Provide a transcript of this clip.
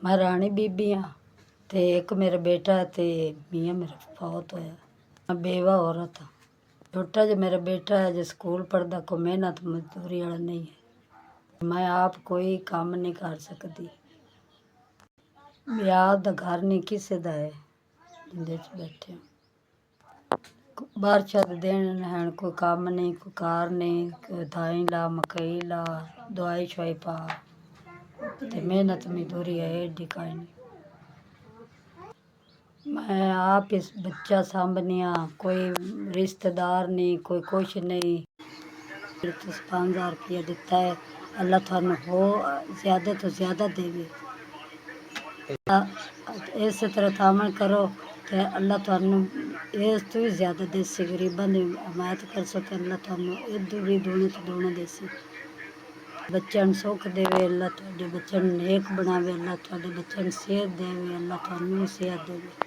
मैं राणी बीबी हाँ ते एक मेरा बेटा ते मियाँ मेरा फौत होया। मैं बेवा औरत हाँ। छोटा जो मेरा बेटा है जो स्कूल पढ़दा, कोई मेहनत मजदूरी वाला नहीं है। मैं आप कोई काम नहीं कर सकती। ब्याह दा घर नहीं किसी दा है जिंदे च बैठे हाँ। बाहर छत देन हैं, कोई काम नहीं, कोई कार नहीं, कोई धाई ला मकई ला दवाई शवाई पा ते मेहनत मजदूरी है एडी काई नहीं। मैं आप इस बच्चा सामभनी हाँ, कोई रिश्तेदार नहीं, कोई कुछ नहीं। 5,000 रुपया दिता है, अल्लाह थानू हो ज़्यादा तो ज़्यादा देवे। इस तरह थामन करो तो अल्लाह थानू इस तो भी ज़्यादा देसी। गरीबां दी हमायत कर सके अल्लाह थानू इदू भी दूने तो दूना देसी। बच्चों सुख देवे अल्लाह, तुहाडे बच्चों नेक बनावे अल्लाह, तुहाडे बच्चों सेहत देवे अल्लाह, थानू सेहत देवे।